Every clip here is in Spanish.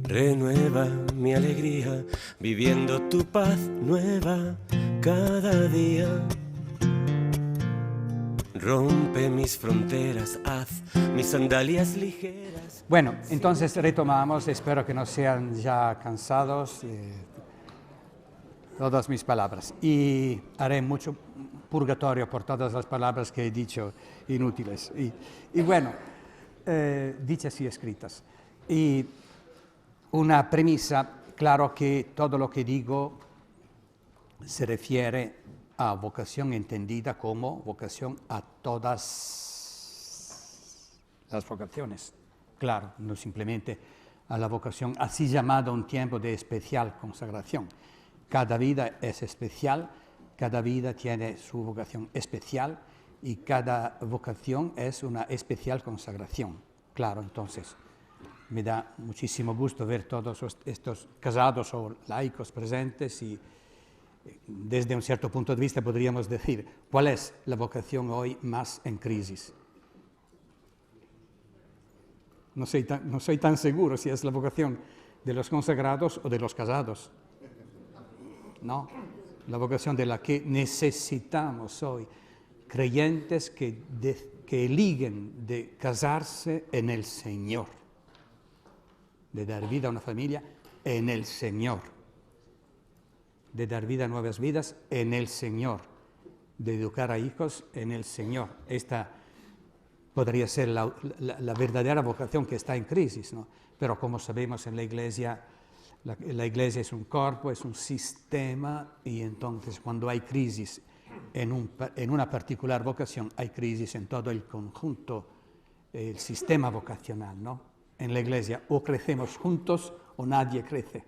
Renueva mi alegría, viviendo tu paz nueva cada día. Rompe mis fronteras, haz mis sandalias ligeras. Bueno, entonces retomamos, espero que no sean ya cansados todas mis palabras. Y haré mucho purgatorio por todas las palabras que he dicho inútiles. Y bueno, dichas y escritas. Y una premisa, claro que todo lo que digo se refiere a vocación entendida como vocación a todas las vocaciones. Claro, no simplemente a la vocación así llamada un tiempo de especial consagración. Cada vida es especial, cada vida tiene su vocación especial y cada vocación es una especial consagración. Claro, entonces me da muchísimo gusto ver todos estos casados o laicos presentes y desde un cierto punto de vista podríamos decir, ¿cuál es la vocación hoy más en crisis? No soy tan seguro si es la vocación de los consagrados o de los casados. No, la vocación de la que necesitamos hoy, creyentes que eligen de casarse en el Señor, de dar vida a una familia en el Señor, de dar vida a nuevas vidas en el Señor, de educar a hijos en el Señor. Esta podría ser la verdadera vocación que está en crisis, ¿no? Pero como sabemos en la Iglesia, la Iglesia es un cuerpo, es un sistema, y entonces cuando hay crisis en una particular vocación, hay crisis en todo el conjunto, el sistema vocacional, ¿no? En la Iglesia o crecemos juntos o nadie crece.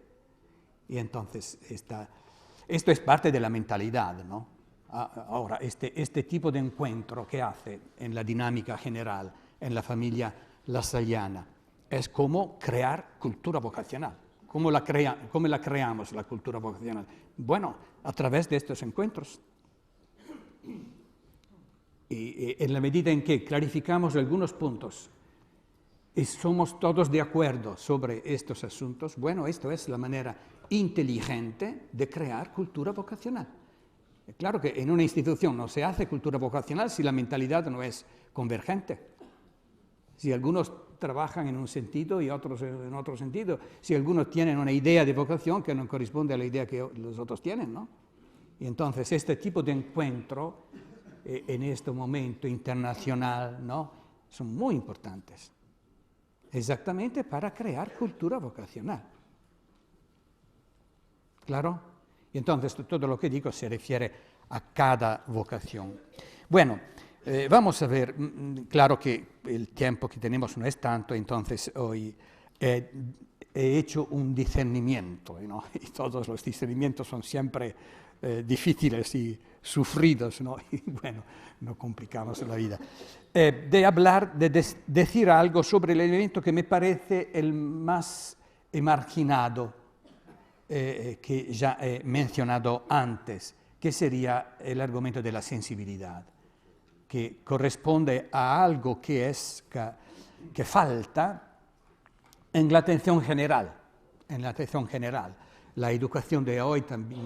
Y entonces esto es parte de la mentalidad, ¿no? Ahora, este tipo de encuentro que hace en la dinámica general, en la familia lasallana, es como crear cultura vocacional. ¿Cómo la creamos, la cultura vocacional? Bueno, a través de estos encuentros. Y en la medida en que clarificamos algunos puntos y somos todos de acuerdo sobre estos asuntos, bueno, esto es la manera inteligente de crear cultura vocacional. Claro que en una institución no se hace cultura vocacional si la mentalidad no es convergente. Si algunos trabajan en un sentido y otros en otro sentido, si algunos tienen una idea de vocación que no corresponde a la idea que los otros tienen, ¿no? Y entonces este tipo de encuentro en este momento internacional, ¿no?, son muy importantes, exactamente para crear cultura vocacional. ¿Claro? Y entonces todo lo que digo se refiere a cada vocación. Bueno, vamos a ver, claro que el tiempo que tenemos no es tanto, entonces hoy he hecho un discernimiento, ¿no? Y todos los discernimientos son siempre difíciles y sufridos, ¿no? Y bueno, no complicamos la vida. De hablar, de decir algo sobre el elemento que me parece el más marginado, que ya he mencionado antes, que sería el argumento de la sensibilidad, que corresponde a algo que falta en la atención general. La educación de hoy también,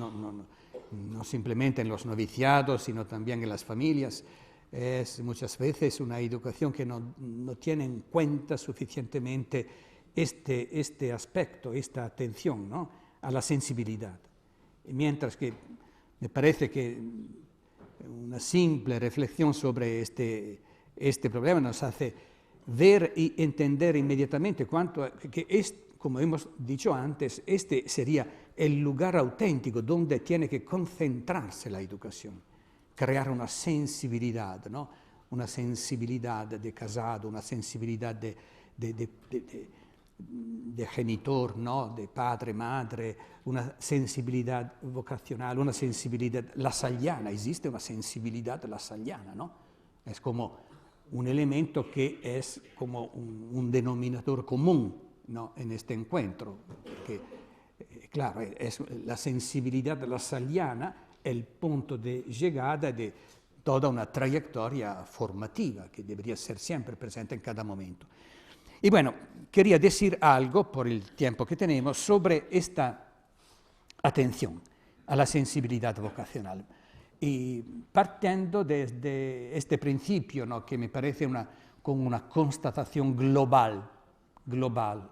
no simplemente en los noviciados, sino también en las familias, es muchas veces una educación que no tiene en cuenta suficientemente este aspecto, esta atención, ¿no?, a la sensibilidad. Mientras que me parece que una simple reflexión sobre este problema nos hace ver y entender inmediatamente como hemos dicho antes, este sería el lugar auténtico donde tiene que concentrarse la educación, crear una sensibilidad, ¿no?, una sensibilidad de casado, una sensibilidad de genitor, ¿no?, de padre, madre, una sensibilidad vocacional, una sensibilidad lasallana. Existe una sensibilidad lasallana, ¿no? Es como un elemento que es como un denominador común, ¿no?, en este encuentro. Porque, claro, es la sensibilidad lasallana el punto de llegada de toda una trayectoria formativa que debería ser siempre presente en cada momento. Y bueno, quería decir algo, por el tiempo que tenemos, sobre esta atención a la sensibilidad vocacional. Y partiendo desde este principio, ¿no?, que me parece como una constatación global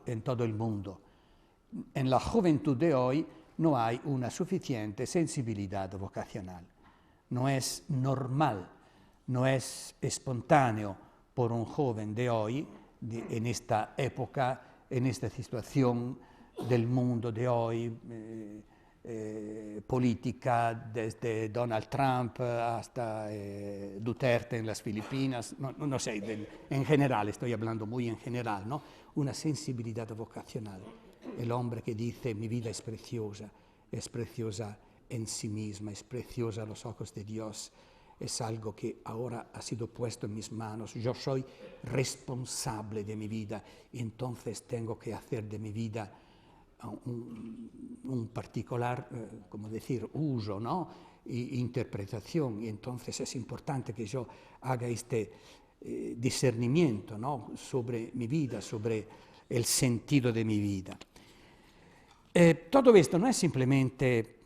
en todo el mundo. En la juventud de hoy no hay una suficiente sensibilidad vocacional. No es normal, no es espontáneo por un joven de hoy, en esta época, en esta situación del mundo de hoy, política, desde Donald Trump hasta Duterte en las Filipinas, no sé, en general, estoy hablando muy en general, ¿no? Una sensibilidad vocacional. El hombre que dice mi vida es preciosa en sí misma, es preciosa a los ojos de Dios, es algo que ahora ha sido puesto en mis manos, yo soy responsable de mi vida y entonces tengo que hacer de mi vida un particular, como decir, uso, ¿no?, interpretación, y entonces es importante que yo haga este discernimiento, ¿no?, sobre mi vida, sobre el sentido de mi vida. Todo esto no es simplemente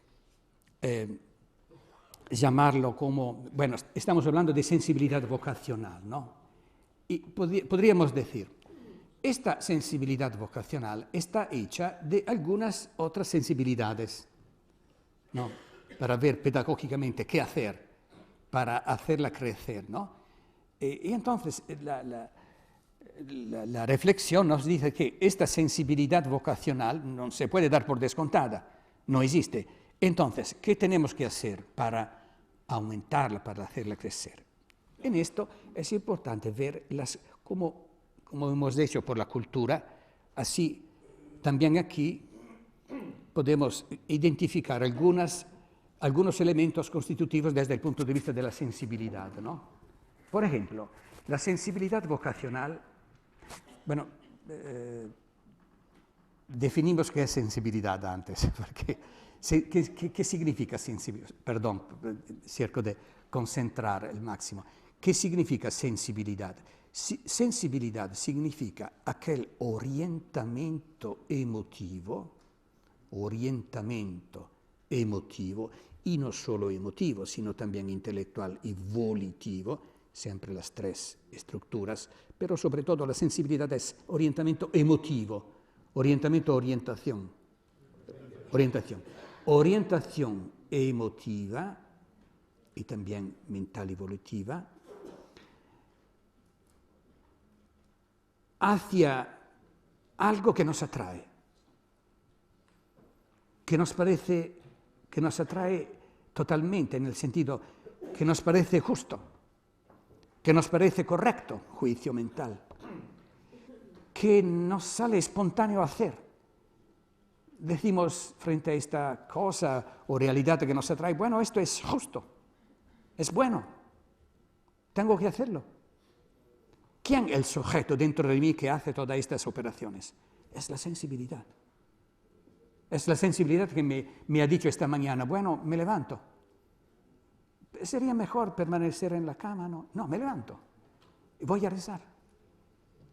llamarlo como, bueno, estamos hablando de sensibilidad vocacional, ¿no? Y podríamos decir, esta sensibilidad vocacional está hecha de algunas otras sensibilidades, ¿no?, para ver pedagógicamente qué hacer, para hacerla crecer, ¿no? Y entonces la reflexión nos dice que esta sensibilidad vocacional no se puede dar por descontada, no existe. Entonces, ¿qué tenemos que hacer para aumentarla, para hacerla crecer? En esto es importante ver como hemos hecho por la cultura, así también aquí podemos identificar algunos elementos constitutivos desde el punto de vista de la sensibilidad, ¿no? Por ejemplo, la sensibilidad vocacional, bueno, definimos qué es sensibilidad antes, porque ¿qué significa sensibilidad? Perdón, cerco de concentrar el máximo. ¿Qué significa sensibilidad? Sensibilidad significa aquel orientamento emotivo, y no solo emotivo, sino también intelectual y volitivo, siempre las tres estructuras, pero sobre todo la sensibilidad es orientamiento emotivo, orientación emotiva y también mental y volitiva, hacia algo que nos atrae, que nos atrae totalmente, en el sentido que nos parece justo, que nos parece correcto, juicio mental, que nos sale espontáneo hacer. Decimos frente a esta cosa o realidad que nos atrae, bueno, esto es justo, es bueno, tengo que hacerlo. ¿Quién es el sujeto dentro de mí que hace todas estas operaciones? Es la sensibilidad. Es la sensibilidad que me ha dicho esta mañana, bueno, me levanto. ¿Sería mejor permanecer en la cama? No, me levanto y voy a rezar.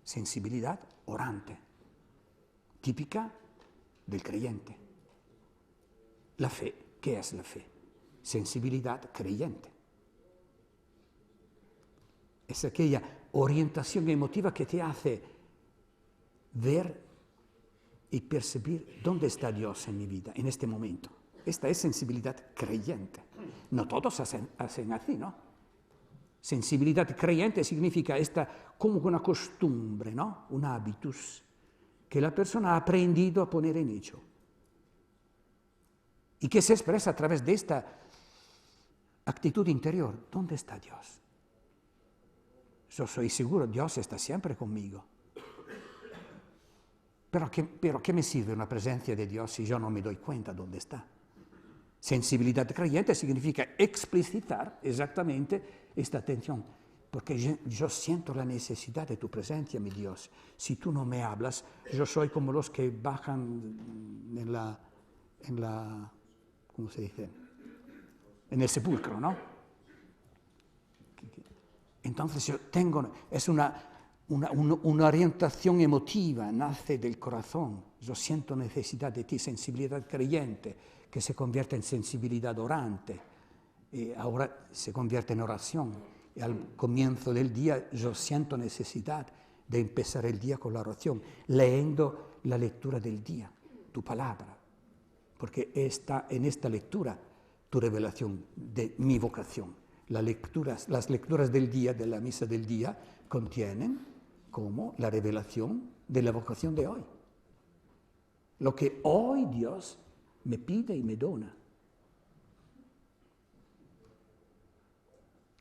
Sensibilidad orante, típica del creyente. La fe, ¿qué es la fe? Sensibilidad creyente. Es aquella orientación emotiva que te hace ver y percibir dónde está Dios en mi vida, en este momento. Esta es sensibilidad creyente. No todos hacen así, ¿no? Sensibilidad creyente significa como una costumbre, ¿no? Un hábitus que la persona ha aprendido a poner en hecho y que se expresa a través de esta actitud interior. ¿Dónde está Dios? Yo soy seguro, Dios está siempre conmigo. Pero ¿qué me sirve una presencia de Dios si yo no me doy cuenta dónde está? Sensibilidad creyente significa explicitar exactamente esta atención, porque yo siento la necesidad de tu presencia, mi Dios. Si tú no me hablas, yo soy como los que bajan en la ¿cómo se dice? En el sepulcro, ¿no? Entonces yo tengo, es una una orientación emotiva, nace del corazón. Yo siento necesidad de ti, sensibilidad creyente, que se convierte en sensibilidad orante, y ahora se convierte en oración. Y al comienzo del día yo siento necesidad de empezar el día con la oración, leyendo la lectura del día, tu palabra, porque está en esta lectura tu revelación de mi vocación. Las lecturas del día, de la misa del día, contienen como la revelación de la vocación de hoy. Lo que hoy Dios me pide y me dona.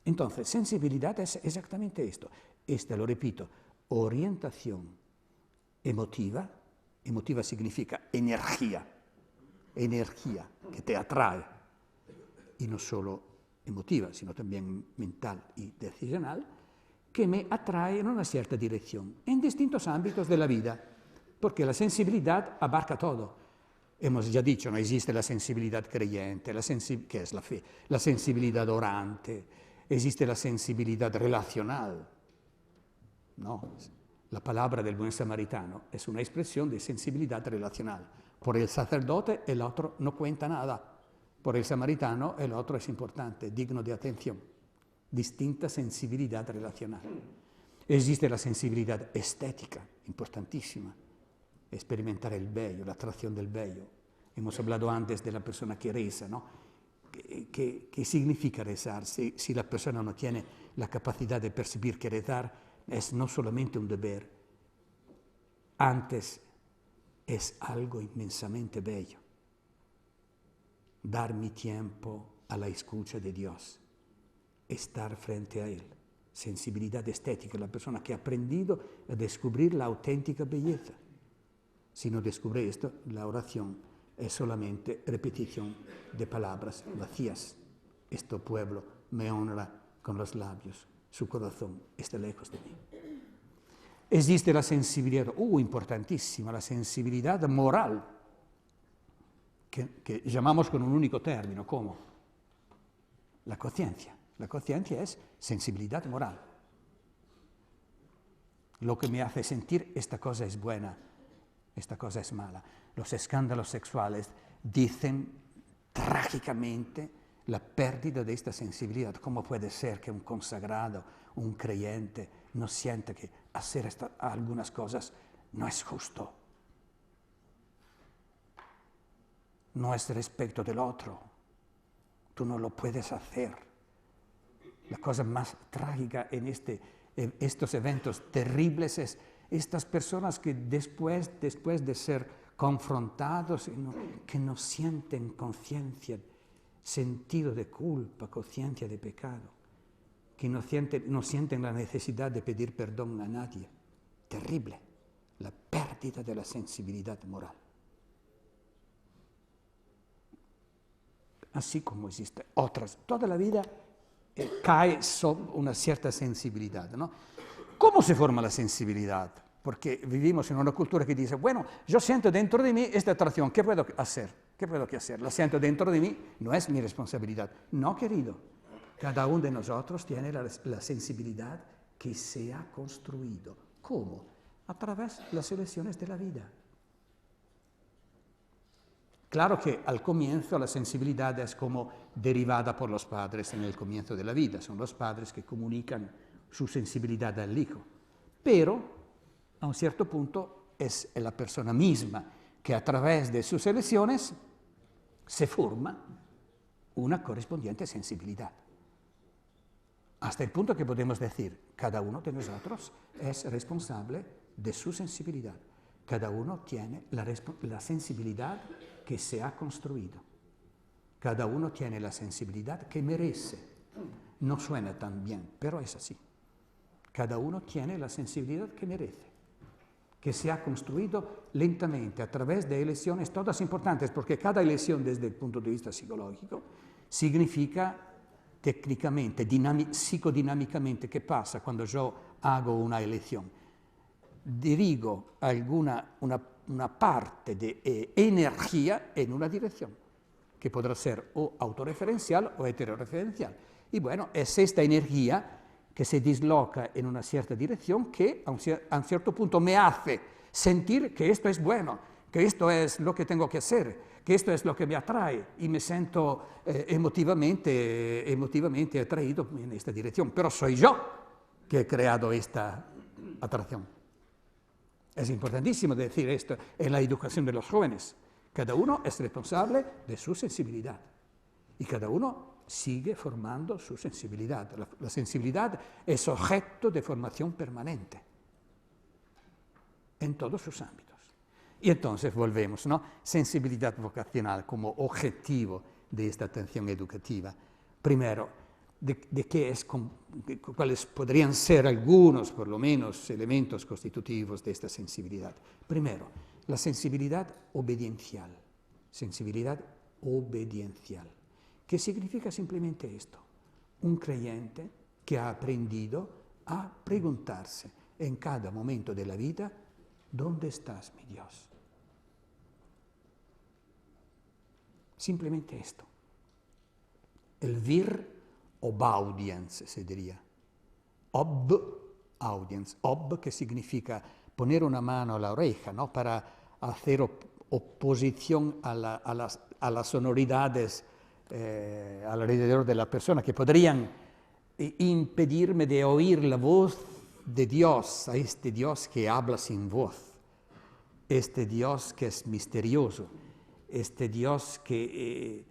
Entonces, sensibilidad es exactamente esto. Esta, lo repito, orientación emotiva. Emotiva significa energía que te atrae. Y no solo emotiva, sino también mental y decisional, que me atrae en una cierta dirección, en distintos ámbitos de la vida, porque la sensibilidad abarca todo. Hemos ya dicho, no existe la sensibilidad creyente, que es la fe, la sensibilidad orante, existe la sensibilidad relacional. No, la palabra del buen samaritano es una expresión de sensibilidad relacional. Por el sacerdote el otro no cuenta nada. Por el samaritano el otro es importante, digno de atención. Distinta sensibilidad relacional. Existe la sensibilidad estética, importantísima. Experimentar el bello, la atracción del bello. Hemos hablado antes de la persona que reza, ¿no? ¿Qué significa rezar? Si la persona no tiene la capacidad de percibir que rezar es no solamente un deber, antes es algo inmensamente bello. Dar mi tiempo a la escucha de Dios, estar frente a Él. Sensibilidad estética, la persona que ha aprendido a descubrir la auténtica belleza. Si no descubre esto, la oración es solamente repetición de palabras vacías. Este pueblo me honra con los labios, su corazón está lejos de mí. Existe la sensibilidad, importantísima, la sensibilidad moral, que llamamos con un único término, ¿cómo? La conciencia. La conciencia es sensibilidad moral. Lo que me hace sentir esta cosa es buena, esta cosa es mala. Los escándalos sexuales dicen trágicamente la pérdida de esta sensibilidad. ¿Cómo puede ser que un consagrado, un creyente, no sienta que hacer algunas cosas no es justo? No es respecto del otro. Tú no lo puedes hacer. La cosa más trágica en estos eventos terribles es estas personas que después de ser confrontados, que no sienten conciencia, sentido de culpa, conciencia de pecado, que no sienten la necesidad de pedir perdón a nadie. Terrible, la pérdida de la sensibilidad moral. Así como existe otras, toda la vida cae sobre una cierta sensibilidad, ¿no? ¿Cómo se forma la sensibilidad? Porque vivimos en una cultura que dice, bueno, yo siento dentro de mí esta atracción, ¿qué puedo hacer? ¿Qué puedo hacer? La siento dentro de mí, no es mi responsabilidad. No, querido, cada uno de nosotros tiene la sensibilidad que se ha construido. ¿Cómo? A través de las elecciones de la vida. Claro que al comienzo la sensibilidad es como derivada por los padres en el comienzo de la vida. Son los padres que comunican su sensibilidad al hijo. Pero a un cierto punto es la persona misma que a través de sus elecciones se forma una correspondiente sensibilidad. Hasta el punto que podemos decir, cada uno de nosotros es responsable de su sensibilidad. Cada uno tiene la sensibilidad que se ha construido. Cada uno tiene la sensibilidad que merece. No suena tan bien, pero es así. Cada uno tiene la sensibilidad que merece, que se ha construido lentamente a través de elecciones todas importantes, porque cada elección desde el punto de vista psicológico significa técnicamente, psicodinámicamente, ¿qué pasa cuando yo hago una elección? Dirigo una parte de energía en una dirección, que podrá ser o autorreferencial o heteroreferencial. Y bueno, es esta energía que se disloca en una cierta dirección que a un cierto punto me hace sentir que esto es bueno, que esto es lo que tengo que hacer, que esto es lo que me atrae y me siento emotivamente atraído en esta dirección. Pero soy yo que he creado esta atracción. Es importantísimo decir esto en la educación de los jóvenes. Cada uno es responsable de su sensibilidad y cada uno sigue formando su sensibilidad. La sensibilidad es objeto de formación permanente en todos sus ámbitos. Y entonces volvemos, ¿no? Sensibilidad vocacional como objetivo de esta atención educativa. Primero, cuáles podrían ser algunos, por lo menos, elementos constitutivos de esta sensibilidad. Primero, la sensibilidad obediencial. Sensibilidad obediencial. ¿Qué significa simplemente esto? Un creyente que ha aprendido a preguntarse en cada momento de la vida, ¿dónde estás, mi Dios? Simplemente esto. El vir obaudiens, se diría. Obaudiens. Ob, que significa poner una mano a la oreja, ¿no? Para hacer oposición a las sonoridades alrededor de la persona que podrían impedirme de oír la voz de Dios, a este Dios que habla sin voz, este Dios que es misterioso, este Dios que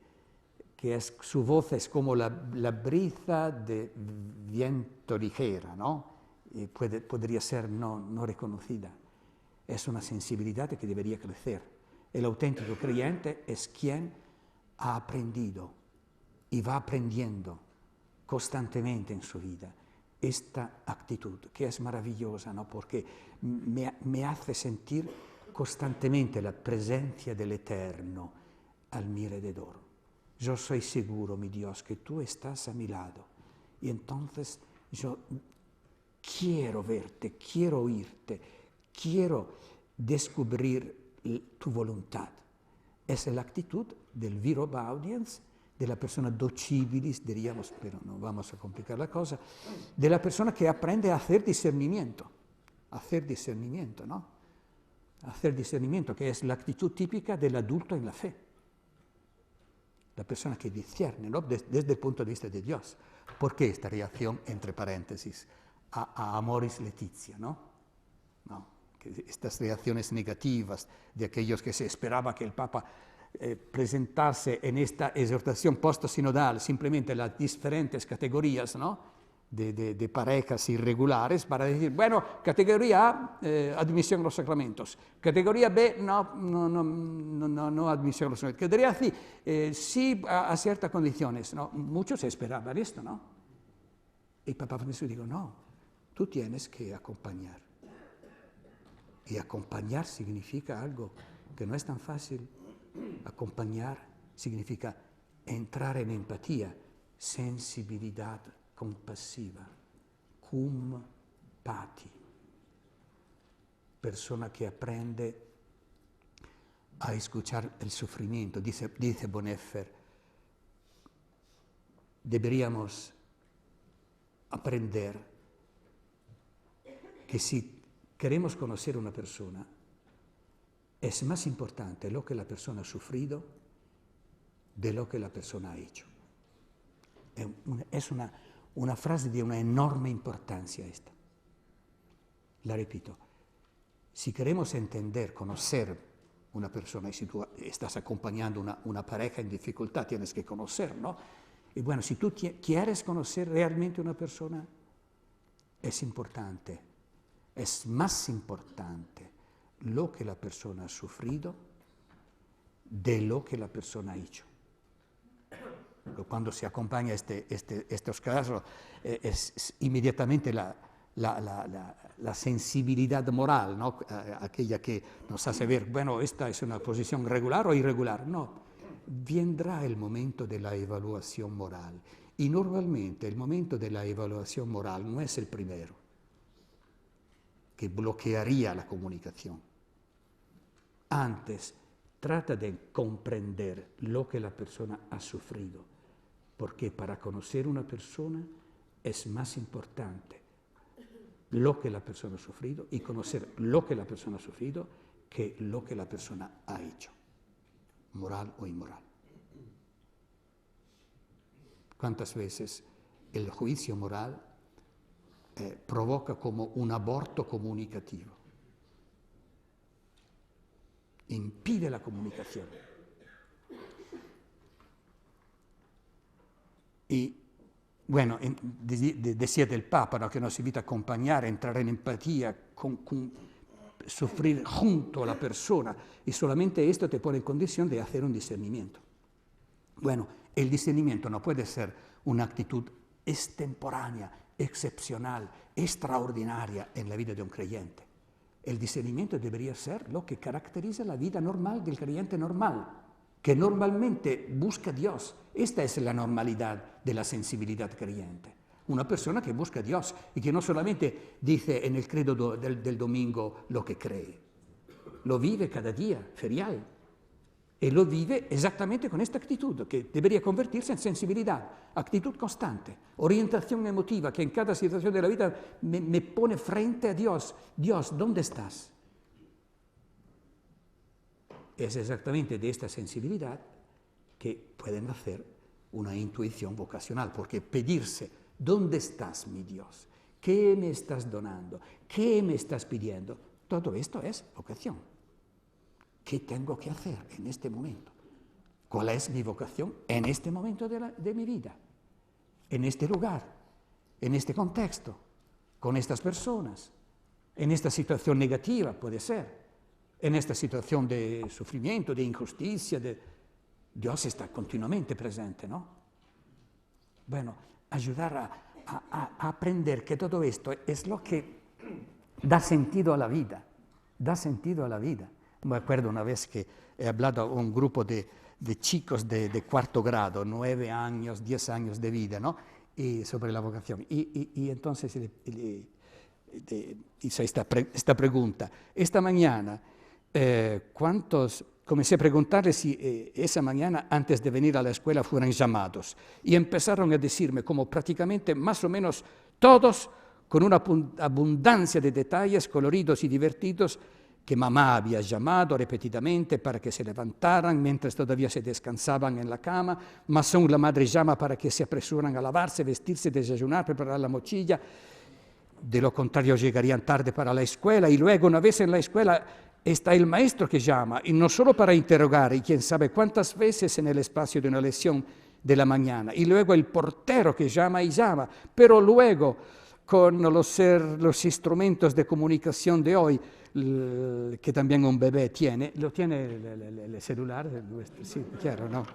su voz es como la brisa de viento ligera, ¿no? Podría ser no reconocida. Es una sensibilidad que debería crecer. El auténtico creyente es quien ha aprendido y va aprendiendo constantemente en su vida esta actitud, que es maravillosa, ¿no? Porque me hace sentir constantemente la presencia del Eterno al mi alrededor. Yo soy seguro, mi Dios, que tú estás a mi lado. Y entonces yo quiero verte, quiero oírte, quiero descubrir tu voluntad. Esa es la actitud del vir obaudiens, de la persona docibilis, diríamos, pero no vamos a complicar la cosa, de la persona que aprende a hacer discernimiento, ¿no? Hacer discernimiento, que es la actitud típica del adulto en la fe. La persona que discierne, ¿no? Desde el punto de vista de Dios. ¿Por qué esta reacción, entre paréntesis, a amoris laetitia, ¿no? Que estas reacciones negativas de aquellos que se esperaba que el Papa presentase en esta exhortación post-sinodal simplemente las diferentes categorías, ¿no? de parejas irregulares para decir, bueno, categoría A, admisión a los sacramentos, categoría B, no admisión a los sacramentos, categoría C, sí a ciertas condiciones, ¿no? Muchos esperaban esto, ¿no? Y Papa Francisco dijo, no, tú tienes que acompañar. Y acompañar significa algo que no es tan fácil. Acompañar significa entrar en empatía, sensibilidad compasiva, cum pati, persona que aprende a escuchar el sufrimiento. Dice Bonhoeffer, deberíamos aprender que si queremos conocer una persona, es más importante lo que la persona ha sufrido de lo que la persona ha hecho. Es una frase de una enorme importancia esta. La repito, si queremos entender, conocer una persona, y si tú estás acompañando una pareja en dificultad, tienes que conocer, ¿no? Y bueno, si tú quieres conocer realmente una persona, es importante, es más importante lo que la persona ha sufrido de lo que la persona ha hecho. Cuando se acompaña estos casos, es inmediatamente la sensibilidad moral, ¿no? Aquella que nos hace ver, bueno, esta es una posición regular o irregular. No, vendrá el momento de la evaluación moral. Y normalmente el momento de la evaluación moral no es el primero, que bloquearía la comunicación. Antes, trata de comprender lo que la persona ha sufrido, porque para conocer una persona es más importante lo que la persona ha sufrido y conocer lo que la persona ha sufrido que lo que la persona ha hecho, moral o inmoral. ¿Cuántas veces el juicio moral provoca como un aborto comunicativo? Impide la comunicación. Y bueno, decía del Papa, ¿no?, que nos invita a acompañar, a entrar en empatía, sufrir junto a la persona, y solamente esto te pone en condición de hacer un discernimiento. Bueno, el discernimiento no puede ser una actitud extemporánea, excepcional, extraordinaria en la vida de un creyente. El discernimiento debería ser lo que caracteriza la vida normal del creyente normal, que normalmente busca a Dios. Esta es la normalidad de la sensibilidad creyente. Una persona que busca a Dios y que no solamente dice en el credo del domingo lo que cree, lo vive cada día, ferial, y lo vive exactamente con esta actitud, que debería convertirse en sensibilidad, actitud constante, orientación emotiva, que en cada situación de la vida me pone frente a Dios. Dios, ¿dónde estás? Es exactamente de esta sensibilidad que puede nacer una intuición vocacional, porque pedirse, ¿dónde estás, mi Dios? ¿Qué me estás donando? ¿Qué me estás pidiendo? Todo esto es vocación. ¿Qué tengo que hacer en este momento? ¿Cuál es mi vocación en este momento de mi vida? En este lugar, en este contexto, con estas personas, en esta situación negativa, puede ser, en esta situación de sufrimiento, de injusticia. Dios está continuamente presente, ¿no? Bueno, ayudar a aprender que todo esto es lo que da sentido a la vida, da sentido a la vida. Me acuerdo una vez que he hablado a un grupo de chicos de cuarto grado, 9 años, 10 años de vida, ¿no? Y sobre la vocación. Y entonces hice esta pregunta. Esta mañana, comencé a preguntarles si esa mañana, antes de venir a la escuela, fueran llamados. Y empezaron a decirme como prácticamente más o menos todos, con una abundancia de detalles coloridos y divertidos, que mamá había llamado repetidamente para que se levantaran mientras todavía se descansaban en la cama, más aún la madre llama para que se apresuran a lavarse, vestirse, desayunar, preparar la mochila. De lo contrario llegarían tarde para la escuela, y luego, una vez en la escuela, está el maestro que llama, y no solo para interrogar, y quién sabe cuántas veces en el espacio de una lección de la mañana, y luego el portero que llama y llama, pero luego con los instrumentos de comunicación de hoy, que también un bebé tiene, lo tiene el celular, sí, claro, ¿no?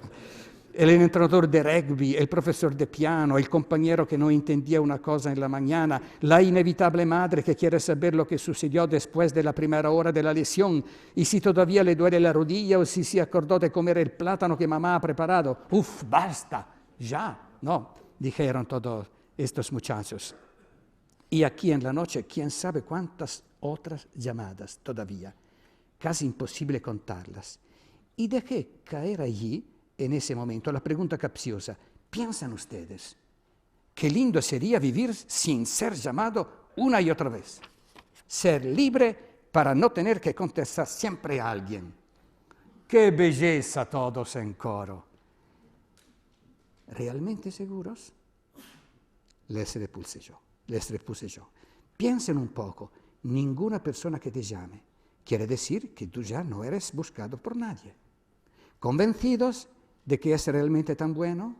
El entrenador de rugby, el profesor de piano, el compañero que no entendía una cosa en la mañana, la inevitable madre que quiere saber lo que sucedió después de la primera hora de la lección y si todavía le duele la rodilla o si se acordó de comer el plátano que mamá ha preparado. ¡Uf, basta! ¡Ya! No, dijeron todos estos muchachos. Y aquí en la noche, quién sabe cuántas otras llamadas todavía, casi imposible contarlas. Y dejé caer allí, en ese momento, la pregunta capciosa: ¿piensan ustedes qué lindo sería vivir sin ser llamado una y otra vez? Ser libre para no tener que contestar siempre a alguien. ¡Qué belleza! Todos en coro. ¿Realmente seguros? Les repuse yo. Piensen un poco. Ninguna persona que te llame quiere decir que tú ya no eres buscado por nadie. ¿Convencidos de que es realmente tan bueno?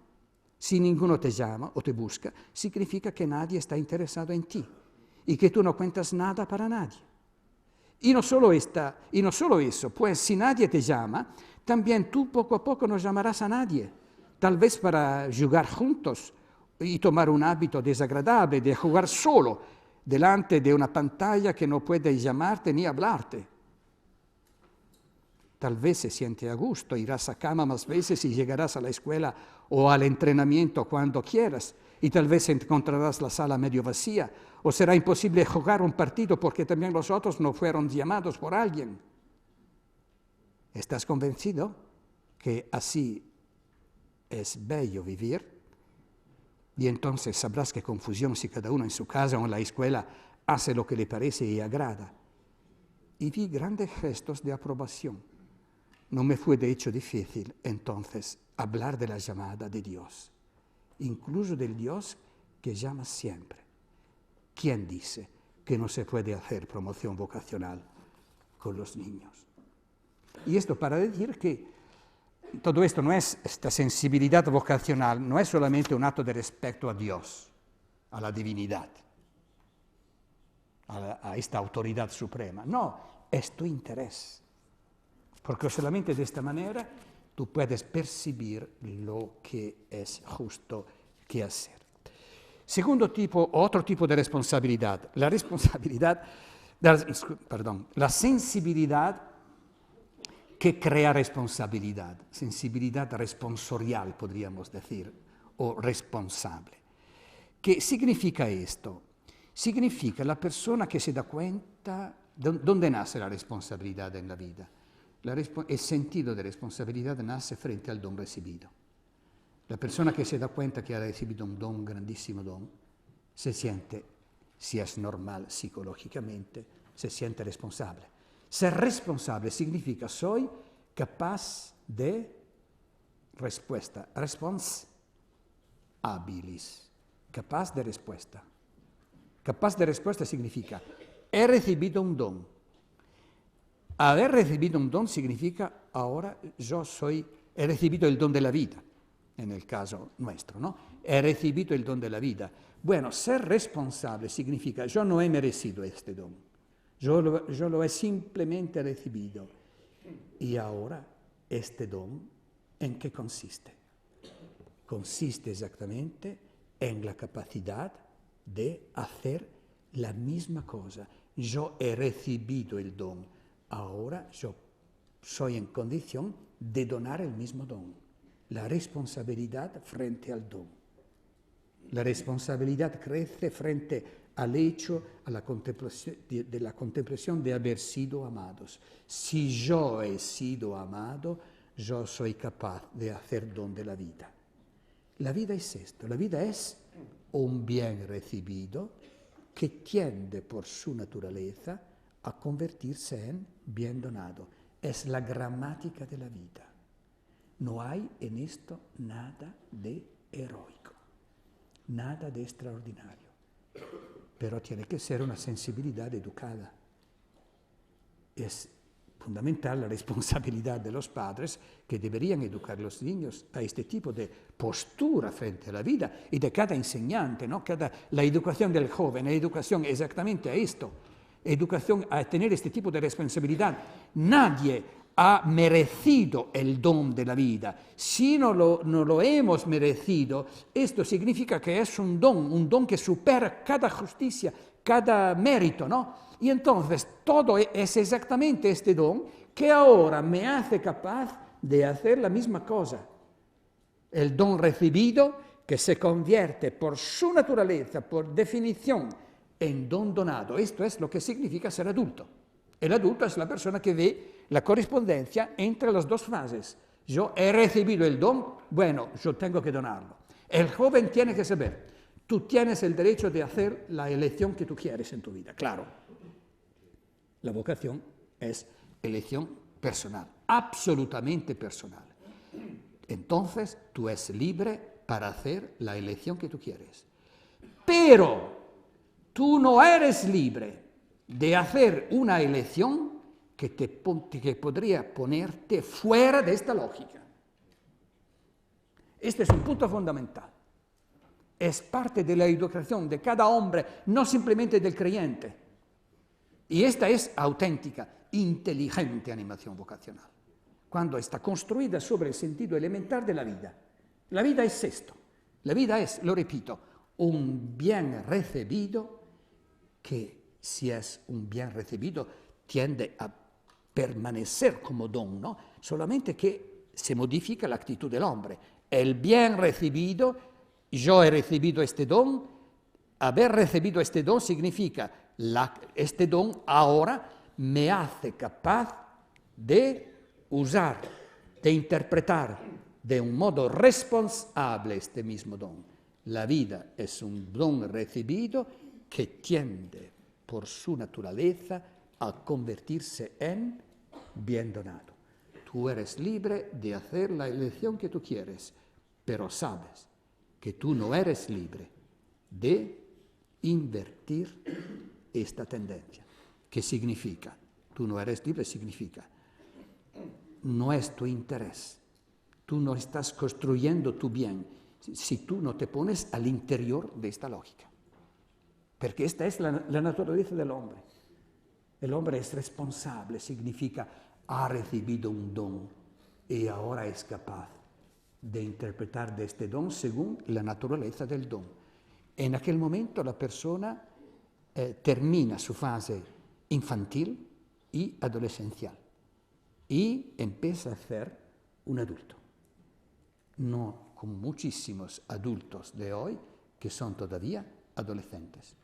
Si ninguno te llama o te busca, significa que nadie está interesado en ti y que tú no cuentas nada para nadie. Y no solo eso, pues si nadie te llama, también tú poco a poco no llamarás a nadie, tal vez para jugar juntos y tomar un hábito desagradable de jugar solo delante de una pantalla que no puede llamarte ni hablarte. Tal vez se siente a gusto, irás a cama más veces y llegarás a la escuela o al entrenamiento cuando quieras, y tal vez encontrarás la sala medio vacía, o será imposible jugar un partido porque también los otros no fueron llamados por alguien. ¿Estás convencido que así es bello vivir? Y entonces sabrás qué confusión si cada uno en su casa o en la escuela hace lo que le parece y agrada. Y vi grandes gestos de aprobación. No me fue de hecho difícil entonces hablar de la llamada de Dios, incluso del Dios que llama siempre. ¿Quién dice que no se puede hacer promoción vocacional con los niños? Y esto para decir que todo esto no es, esta sensibilidad vocacional no es solamente un acto de respeto a Dios, a la divinidad, a esta autoridad suprema. No, es tu interés. Porque solamente de esta manera tú puedes percibir lo que es justo que hacer. Segundo tipo, otro tipo de responsabilidad, la sensibilidad que crea responsabilidad, sensibilidad responsorial, podríamos decir, o responsable. ¿Qué significa esto? Significa la persona que se da cuenta, ¿dónde nace la responsabilidad en la vida? El sentido de responsabilidad nace frente al don recibido. La persona que se da cuenta que ha recibido un don, un grandísimo don, se siente, si es normal psicológicamente, se siente responsable. Ser responsable significa soy capaz de respuesta, respons habilis, capaz de respuesta. Capaz de respuesta significa he recibido un don. Haber recibido un don significa ahora he recibido el don de la vida, en el caso nuestro, ¿no? He recibido el don de la vida. Bueno, ser responsable significa yo no he merecido este don. Yo lo he simplemente recibido. Y ahora, este don, ¿en qué consiste? Consiste exactamente en la capacidad de hacer la misma cosa. Yo he recibido el don. Ahora yo soy en condición de donar el mismo don. La responsabilidad frente al don. La responsabilidad crece frente al hecho, a la contemplación de haber sido amados. Si yo he sido amado, yo soy capaz de hacer don de la vida. La vida es esto, la vida es un bien recibido que tiende por su naturaleza a convertirse en bien donado. Es la gramática de la vida. No hay en esto nada de heroico, nada de extraordinario. Pero tiene que ser una sensibilidad educada. Es fundamental la responsabilidad de los padres que deberían educar a los niños a este tipo de postura frente a la vida y de cada enseñante, ¿no? La educación del joven, la educación exactamente a esto, educación a tener este tipo de responsabilidad. Nadie ha merecido el don de la vida. Si no lo hemos merecido, esto significa que es un don que supera cada justicia, cada mérito, ¿no? Y entonces todo es exactamente este don que ahora me hace capaz de hacer la misma cosa. El don recibido que se convierte por su naturaleza, por definición, en don donado. Esto es lo que significa ser adulto. El adulto es la persona que ve la correspondencia entre las dos fases. Yo he recibido el don, bueno, yo tengo que donarlo. El joven tiene que saber, tú tienes el derecho de hacer la elección que tú quieres en tu vida, claro. La vocación es elección personal, absolutamente personal. Entonces, tú eres libre para hacer la elección que tú quieres. Pero tú no eres libre de hacer una elección que podría ponerte fuera de esta lógica. Este es un punto fundamental. Es parte de la educación de cada hombre, no simplemente del creyente. Y esta es auténtica, inteligente animación vocacional, cuando está construida sobre el sentido elemental de la vida. La vida es esto. La vida es, lo repito, un bien recibido que, si es un bien recibido, tiende a permanecer como don, ¿no? Solamente que se modifica la actitud del hombre. El bien recibido, yo he recibido este don, haber recibido este don significa este don ahora me hace capaz de usar, de interpretar de un modo responsable este mismo don. La vida es un don recibido que tiende por su naturaleza a convertirse en bien donado. Tú eres libre de hacer la elección que tú quieres, pero sabes que tú no eres libre de invertir esta tendencia. ¿Qué significa? Tú no eres libre, significa, no es tu interés. Tú no estás construyendo tu bien si tú no te pones al interior de esta lógica. Porque esta es la naturaleza del hombre. El hombre es responsable, significa ha recibido un don y ahora es capaz de interpretar de este don según la naturaleza del don. En aquel momento la persona termina su fase infantil y adolescencial y empieza a ser un adulto. No como muchísimos adultos de hoy que son todavía adolescentes.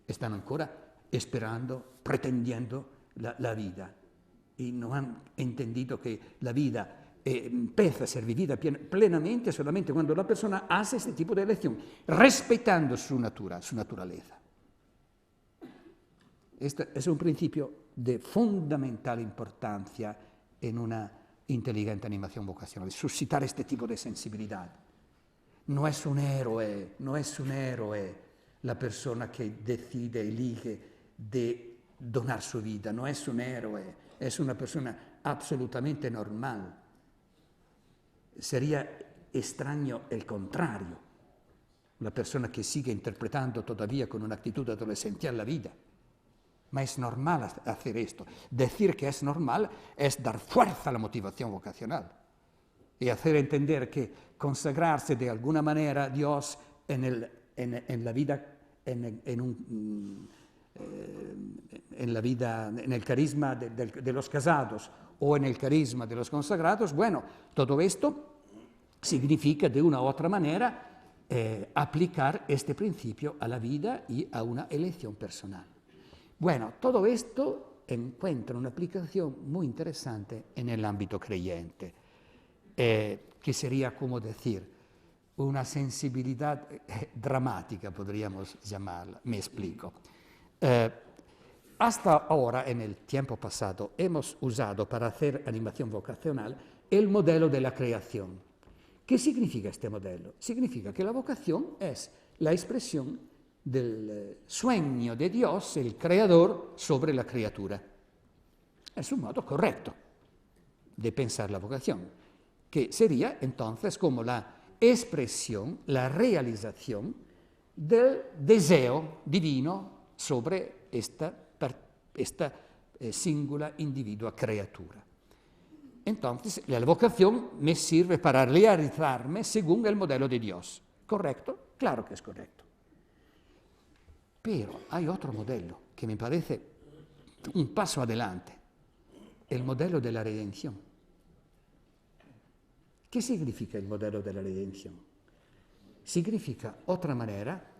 Están ancora esperando, pretendiendo la vida y no han entendido que la vida empieza a ser vivida plenamente solamente cuando la persona hace este tipo de elección, respetando su naturaleza. Este es un principio de fundamental importancia en una inteligente animación vocacional, suscitar este tipo de sensibilidad. No es un héroe la persona que decide, elige de donar su vida, no es un héroe, es una persona absolutamente normal. Sería extraño el contrario, la persona que sigue interpretando todavía con una actitud adolescente la vida. Ma es normal hacer esto. Decir que es normal es dar fuerza a la motivación vocacional y hacer entender que consagrarse de alguna manera a Dios en la vida, en el carisma de los casados o en el carisma de los consagrados, bueno, todo esto significa de una u otra manera aplicar este principio a la vida y a una elección personal. Bueno, todo esto encuentra una aplicación muy interesante en el ámbito creyente, que sería como decir una sensibilidad dramática, podríamos llamarla. Me explico. Hasta ahora, en el tiempo pasado, hemos usado para hacer animación vocacional el modelo de la creación. ¿Qué significa este modelo? Significa que la vocación es la expresión del sueño de Dios, el creador, sobre la criatura. Es un modo correcto de pensar la vocación, que sería entonces como la expresión, la realización del deseo divino sobre esta singular individua criatura. Entonces, la vocación me sirve para realizarme según el modelo de Dios. ¿Correcto? Claro que es correcto. Pero hay otro modelo que me parece un paso adelante, el modelo de la redención. ¿Qué significa el modelo de la redención? Significa otra manera,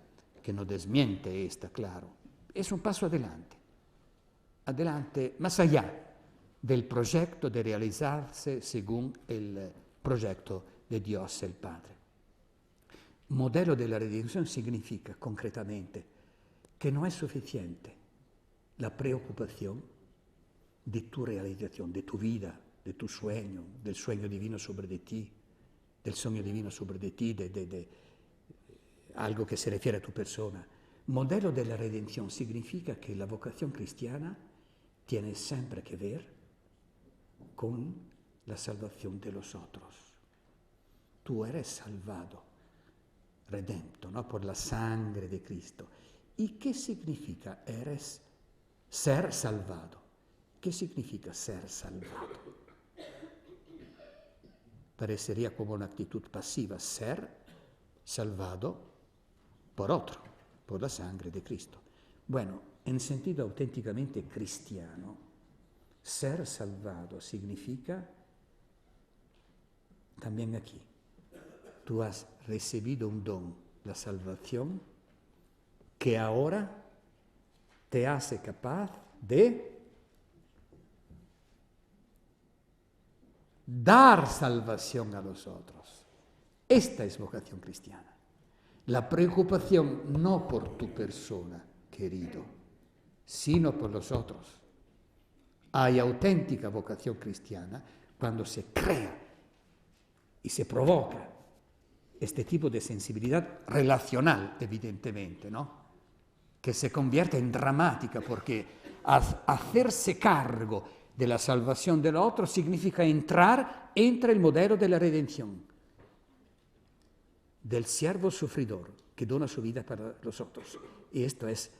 que no desmiente esta, claro, es un paso adelante, más allá del proyecto de realizarse según el proyecto de Dios el Padre. Modelo de la redención significa concretamente que no es suficiente la preocupación de tu realización, de tu vida, de tu sueño, del sueño divino sobre de ti, del sueño divino sobre de ti, de algo que se refiere a tu persona. Modelo de la redención significa que la vocación cristiana tiene siempre que ver con la salvación de los otros. Tú eres salvado, redento, ¿no? Por la sangre de Cristo. ¿Y qué significa ser salvado? ¿Qué significa ser salvado? Parecería como una actitud pasiva, ser salvado por otro, por la sangre de Cristo. Bueno, en sentido auténticamente cristiano, ser salvado significa también aquí. Tú has recibido un don, la salvación, que ahora te hace capaz de dar salvación a los otros. Esta es vocación cristiana. la preocupación no por tu persona, querido, sino por los otros. Hay auténtica vocación cristiana cuando se crea y se provoca este tipo de sensibilidad relacional, evidentemente, ¿no? Que se convierte en dramática, porque hacerse cargo de la salvación del otro significa entrar entre el modelo de la redención, del siervo sufridor que dona su vida para los otros. Y esto es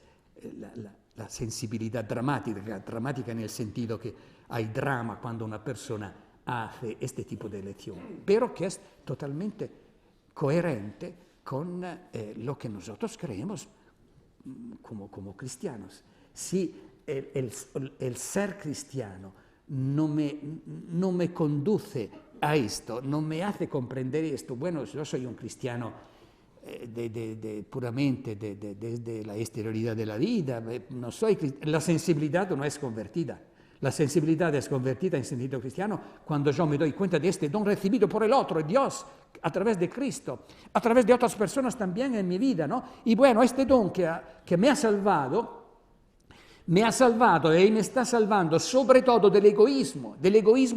la sensibilidad dramática en el sentido que hay drama cuando una persona hace este tipo de elección, pero que es totalmente coherente con lo que nosotros creemos como cristianos. Si el ser cristiano no me conduce a esto, no me hace comprender esto, bueno, yo soy un cristiano puramente desde la exterioridad de la vida, no soy la sensibilidad no es convertida. La sensibilidad es convertida en sentido cristiano cuando yo me doy cuenta de este don recibido por el otro, Dios, a través de Cristo, a través de otras personas también en mi vida, ¿no? Y bueno, este don que me ha salvado y me está salvando sobre todo del egoísmo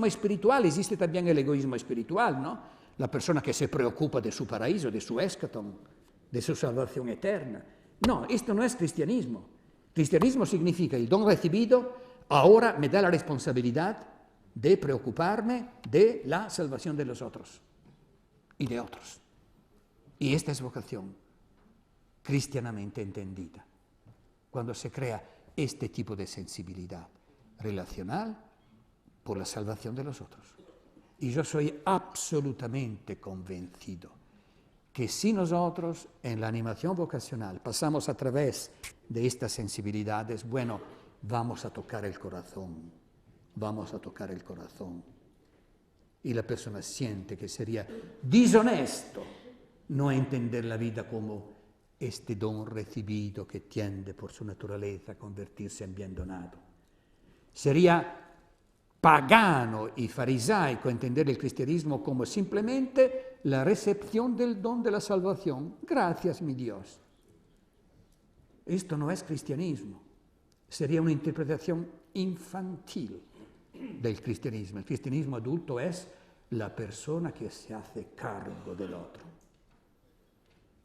espiritual. Existe también el egoísmo espiritual, ¿no? La persona que se preocupa de su paraíso, de su eschaton, de su salvación eterna. No, esto no es cristianismo. Cristianismo significa el don recibido, ahora me da la responsabilidad de preocuparme de la salvación de los otros y de otros. Y esta es vocación cristianamente entendida. Cuando se crea este tipo de sensibilidad relacional por la salvación de los otros. Y yo soy absolutamente convencido que si nosotros en la animación vocacional pasamos a través de estas sensibilidades, bueno, vamos a tocar el corazón. Y la persona siente que sería dishonesto no entender la vida como este don recibido que tiende por su naturaleza a convertirse en bien donado. Sería pagano y farisaico entender el cristianismo como simplemente la recepción del don de la salvación. Gracias, mi Dios. Esto no es cristianismo. Sería una interpretación infantil del cristianismo. El cristianismo adulto es la persona que se hace cargo del otro.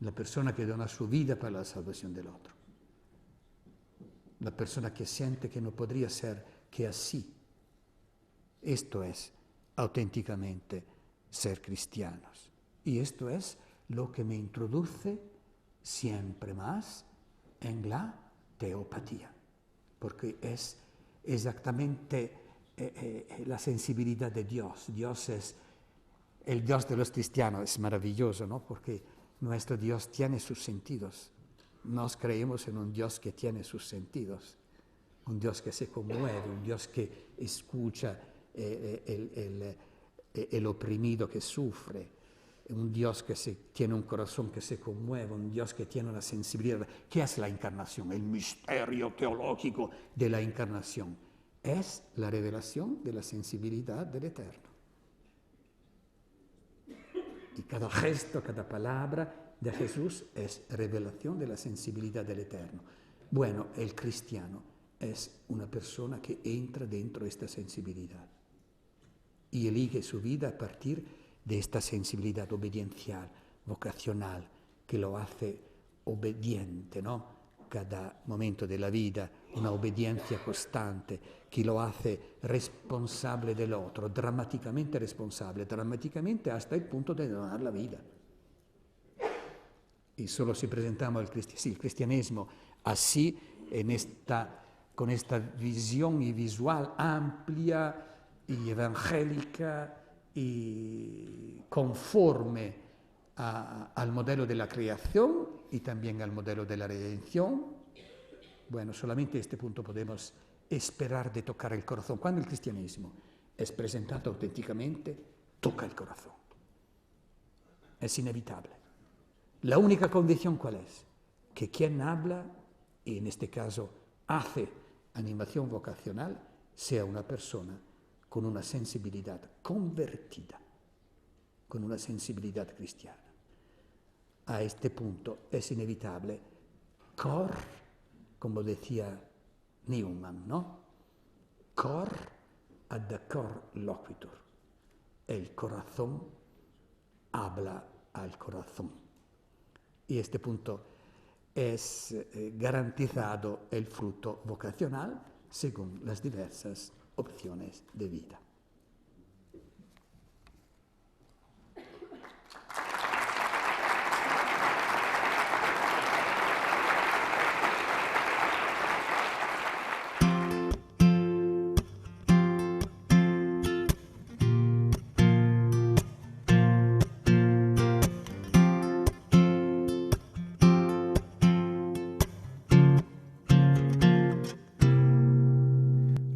La persona que dona su vida para la salvación del otro. La persona que siente que no podría ser que así. Esto es auténticamente ser cristianos. Y esto es lo que me introduce siempre más en la teopatía, porque es exactamente la sensibilidad de Dios. Dios es el Dios de los cristianos, es maravilloso, ¿no? Porque nuestro Dios tiene sus sentidos. Nos creemos en un Dios que tiene sus sentidos, un Dios que se conmueve, un Dios que escucha el oprimido que sufre, un Dios que tiene un corazón que se conmueve, un Dios que tiene una sensibilidad. ¿Qué es la encarnación? El misterio teológico de la encarnación es la revelación de la sensibilidad del Eterno. Y cada gesto, cada palabra de Jesús es revelación de la sensibilidad del Eterno. Bueno, el cristiano es una persona que entra dentro de esta sensibilidad y elige su vida a partir de esta sensibilidad obediencial, vocacional, que lo hace obediente, ¿no? Cada momento de la vida, una obediencia constante, que lo hace responsable del otro, dramáticamente responsable, dramáticamente hasta el punto de donar la vida. Y solo si presentamos el cristianismo así, con esta visión y visual amplia y evangélica y conforme al modelo de la creación y también al modelo de la redención, bueno, solamente a este punto podemos esperar de tocar el corazón. Cuando el cristianismo es presentado auténticamente, toca el corazón. Es inevitable. La única condición, ¿cuál es? Que quien habla, y en este caso hace animación vocacional, sea una persona con una sensibilidad convertida, con una sensibilidad cristiana. a este punto es inevitable. Cor, como decía Newman, ¿no? Cor ad cor loquitur. El corazón habla al corazón. Y este punto es garantizado el fruto vocacional según las diversas opciones de vida.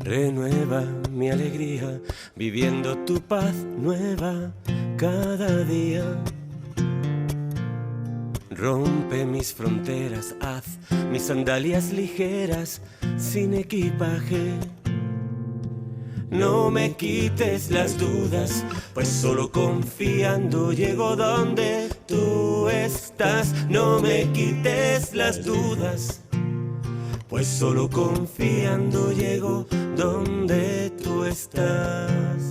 Renueva mi alegría, viviendo tu paz nueva cada día. Rompe mis fronteras, haz mis sandalias ligeras, sin equipaje. No me quites las dudas, pues solo confiando llego donde tú estás. No me quites las dudas, pues solo confiando llego donde tú estás.